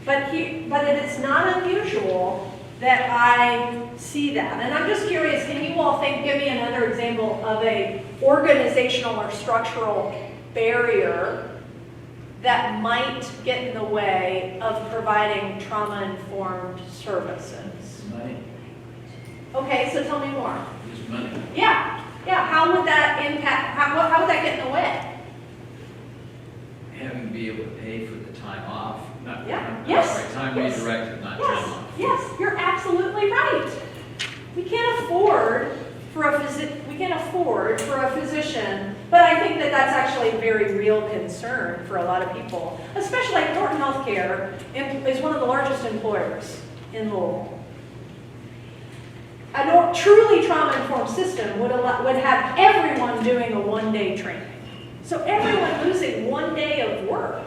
But it is not unusual that I see that. And I'm just curious, can you all give me another example of a organizational or structural barrier that might get in the way of providing trauma-informed services? Money. Okay, so tell me more. Just money. Yeah. How would that impact, how would that get in the way? Having to be able to pay for the time off. Time Yes. redirected, not time off. Yes, you're absolutely right. We can't afford for a physician, but I think that that's actually a very real concern for a lot of people, especially like Norton Healthcare is one of the largest employers in Louisville. A truly trauma-informed system would have everyone doing a one-day training. So everyone losing 1 day of work,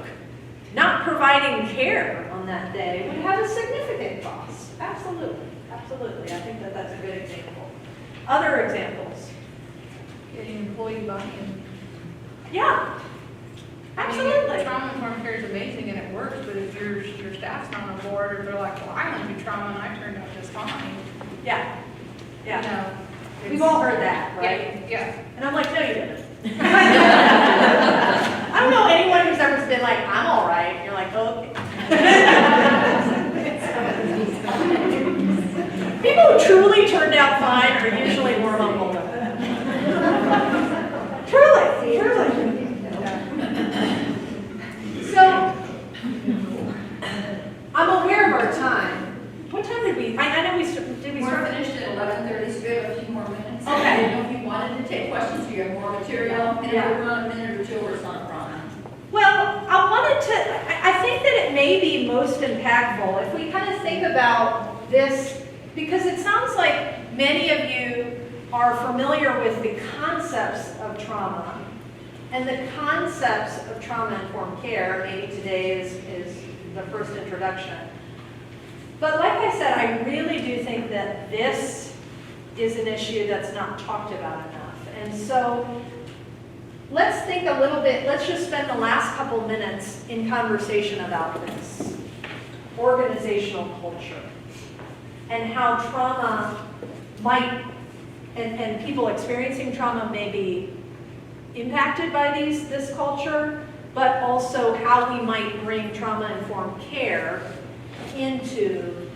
not providing care on that day, would have a significant cost. Absolutely. I think that that's a good example. Other examples? Getting employee buy-in. Yeah, absolutely. Trauma-informed care is amazing and it works, but if your staff's not on board, or they're like, well, I went through trauma and I turned out just fine. Yeah. You know, We've all heard that, right? Yeah. And I'm like, no, you didn't. I don't know anyone who's ever been like, I'm all right. And you're like, okay. People who truly turned out fine are usually more humble. Truly. So, I'm aware of our time. What time did we? I know we started. Did we We're start? finished at 11:30, so we have a few more minutes. Okay. I didn't know if you wanted to take questions, do you have more material? And if we run a minute or two, it's not a problem. Well, I think that it may be most impactful if we kind of think about this because it sounds like many of you are familiar with the concepts of trauma and the concepts of trauma-informed care. Maybe today is the first introduction. But like I said, I really do think that this is an issue that's not talked about enough. And so let's think a little bit, let's just spend the last couple minutes in conversation about this. Organizational culture and how trauma might, and people experiencing trauma may be impacted by this culture, but also how we might bring trauma-informed care into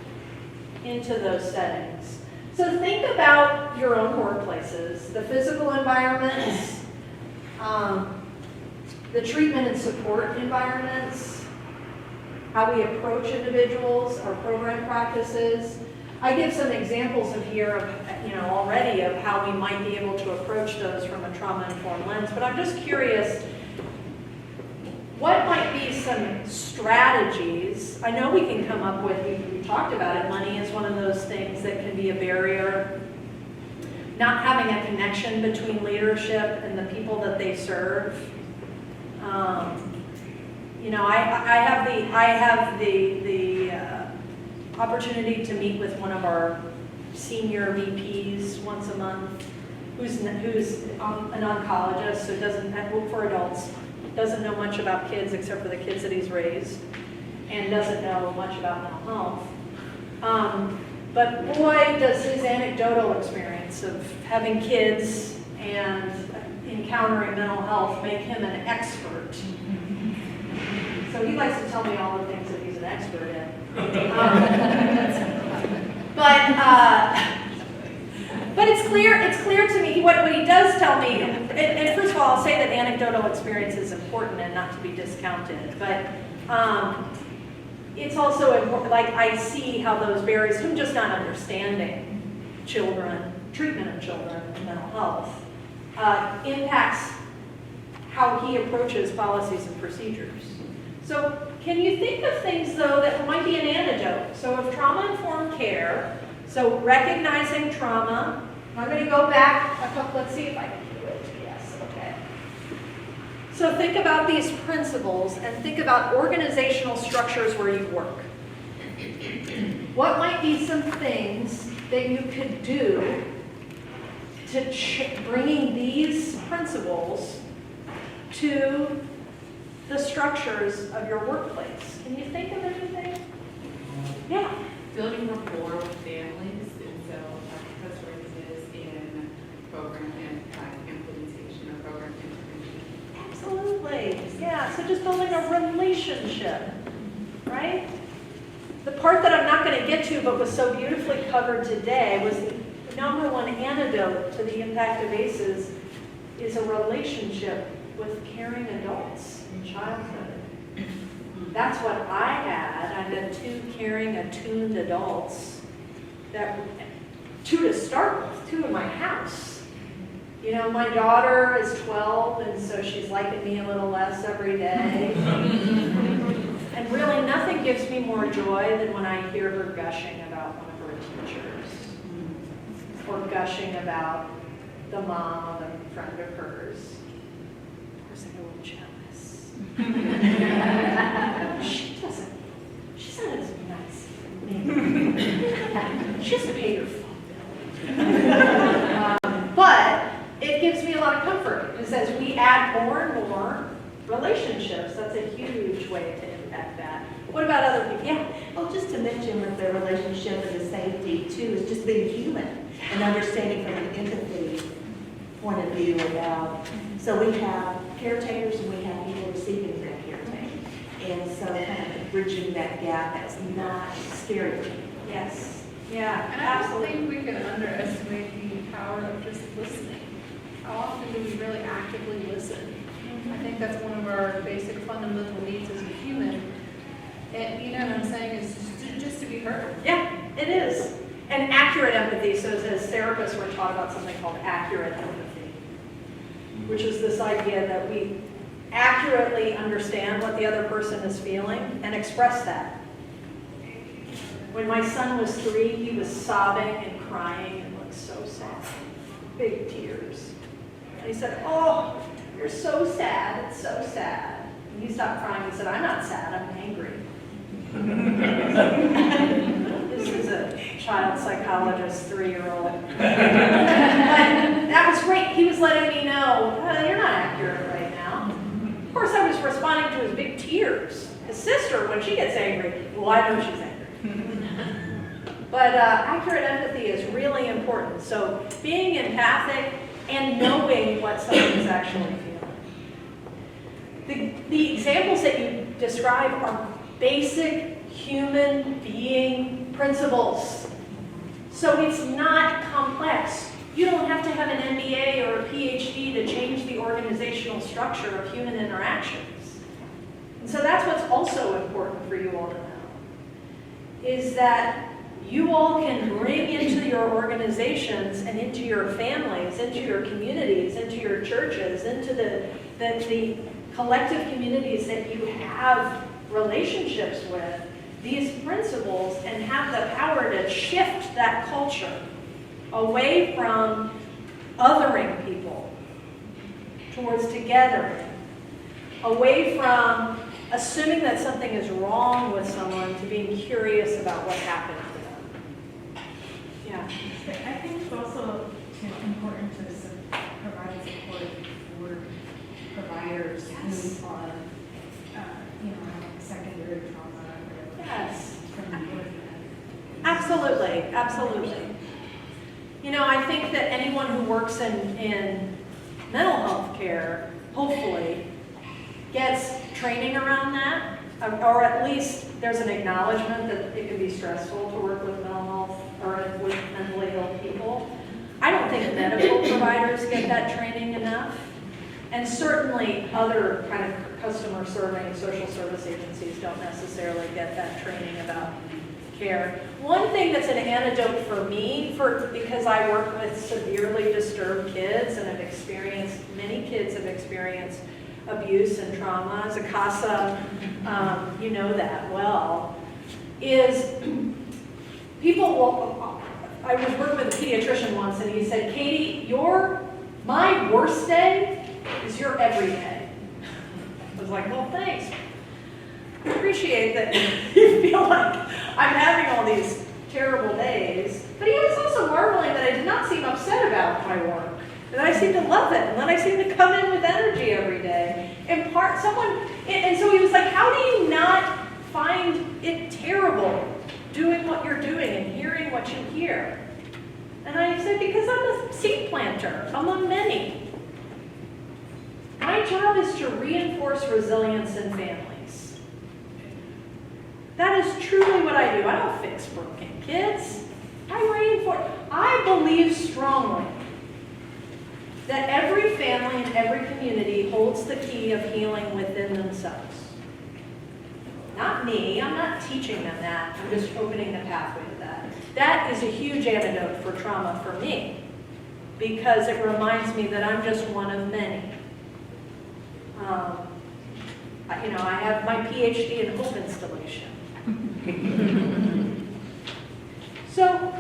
those settings. So think about your own workplaces, the physical environments, the treatment and support environments, how we approach individuals, our program practices. I give some examples of here already of how we might be able to approach those from a trauma-informed lens, but I'm just curious, what might be some strategies? I know we can come up with, we talked about it, money is one of those things that can be a barrier. Not having a connection between leadership and the people that they serve. I have the opportunity to meet with one of our senior VPs once a month, who's an oncologist, so doesn't work for adults, doesn't know much about kids except for the kids that he's raised, and doesn't know much about mental health. But boy, does his anecdotal experience of having kids and encountering mental health make him an expert. So he likes to tell me all the things that he's an expert in. But it's clear to me, what he does tell me, and first of all, I'll say that anecdotal experience is important and not to be discounted, but it's also important, like I see how those barriers, from just not understanding children, treatment of children and mental health, impacts how he approaches policies and procedures. So can you think of things, though, that might be an antidote? So of trauma-informed care, so recognizing trauma, I'm going to go back a couple, let's see if I can do it. Yes, okay. So think about these principles and think about organizational structures where you work. What might be some things that you could do to bringing these principles to the structures of your workplace? Can you think of anything? Yeah. Building rapport with families, and so that's where it is in program and implementation or program intervention. Absolutely. Yeah, so just building a relationship, right? The part that I'm not going to get to but was so beautifully covered today was the number one antidote to the impact of ACEs is a relationship with caring adults in childhood. That's what I had. I had two caring, attuned adults, two to start with, two in my house. You know, my daughter is 12, and so she's liking me a little less every day. And really, nothing gives me more joy than when I hear her gushing about one of her teachers, or gushing about the mom of a friend of hers. Of course, I get a little jealous. She's not as nice as me. She has to pay her phone bill. But it gives me a lot of comfort because as we add more and more relationships, that's a huge way to impact that. What about other people? Yeah. Well, just to mention with the relationship and the safety too, is just being human and understanding from an empathy point of view about, so we have caretakers and we have people receiving that caretake. And so kind of bridging that gap, that's not scary. Yes. Yeah, And I don't absolutely. think we can underestimate the power of just listening. How often do we really actively listen? I think that's one of our basic fundamental needs as a human. And you know what I'm saying, is just to be heard. Yeah, it is. And accurate empathy. So as therapists, we're taught about something called accurate empathy, which is this idea that we accurately understand what the other person is feeling and express that. when my son was 3, he was sobbing and crying and looked so sad, big tears. And he said, "Oh, you're so sad, it's so sad." And he stopped crying and said, "I'm not sad, I'm angry." This is a child psychologist, 3-year-old. But that was great. He was letting me know, you're not accurate right now. Of course, I was responding to his big tears. His sister, when she gets angry, well, I know she's angry. But accurate empathy is really important. So being empathic and knowing what someone is actually feeling. The examples that you describe are basic human being principles. So it's not complex. You don't have to have an MBA or a PhD to change the organizational structure of human interactions. And so that's what's also important for you all to know, is that you all can bring into your organizations and into your families, into your communities, into your churches, into the collective communities that you have relationships with, these principles, and have the power to shift that culture away from othering people towards togethering, away from assuming that something is wrong with someone to being curious about what happened to them. Yeah. I think it's also important to provide support for providers who are, have secondary trauma or Yes. from work. Absolutely, absolutely. I think that anyone who works in mental health care, hopefully, gets training around that, or at least there's an acknowledgement that it can be stressful to work with mental health or with mentally ill people. I don't think medical providers get that training enough, and certainly other kind of customer serving social service agencies don't necessarily get that training about care. One thing that's an antidote for me, because I work with severely disturbed kids and have experienced, many kids have experienced abuse and trauma. As a CASA, you know that well, is people will, I was working with a pediatrician once and he said, "Katie, my worst day is your every day." I was like, "Well, thanks. I appreciate that you feel like I'm having all these terrible days." But he was also marveling that I did not seem upset about my work, that I seemed to love it, and that I seemed to come in with energy every day. And so he was like, "How do you not find it terrible doing what you're doing and hearing what you hear?" And I said, "Because I'm a seed planter among many. My job is to reinforce resilience in families. That is truly what I do. I don't fix broken kids. I reinforce. I believe strongly that every family and every community holds the key of healing within themselves. Not me. I'm not teaching them that. I'm just opening the pathway to that. That is a huge antidote for trauma for me, because it reminds me that I'm just one of many. I have my PhD in hope installation. So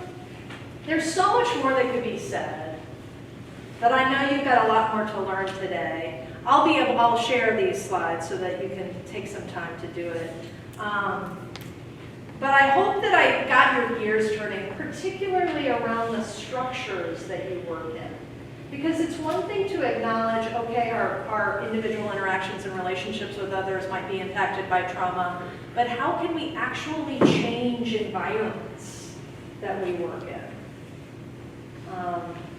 there's so much more that could be said, but I know you've got a lot more to learn today. I'll share these slides so that you can take some time to do it. But I hope that I got your gears turning, particularly around the structures that you work in. Because it's one thing to acknowledge, okay, our individual interactions and relationships with others might be impacted by trauma, but how can we actually change environments that we work in?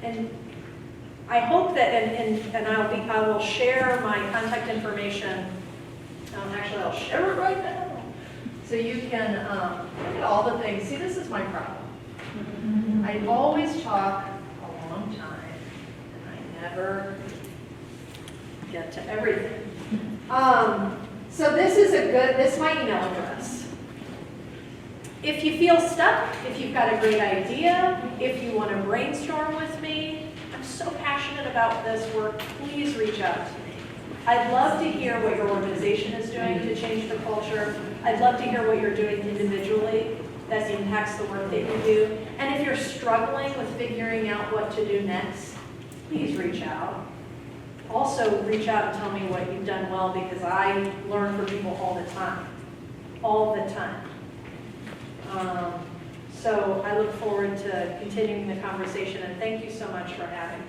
And I hope that, and I will share my contact information. Actually, I'll share it right now, so you can look at all the things. See, this is my problem. I always talk a long time. Never get to everything. So this is my email address. If you feel stuck, if you've got a great idea, if you want to brainstorm with me, I'm so passionate about this work, please reach out to me. I'd love to hear what your organization is doing to change the culture. I'd love to hear what you're doing individually. that impacts the work that you do. And if you're struggling with figuring out what to do next, please reach out. Also, reach out and tell me what you've done well, because I learn from people all the time. All the time. So I look forward to continuing the conversation, and thank you so much for having me.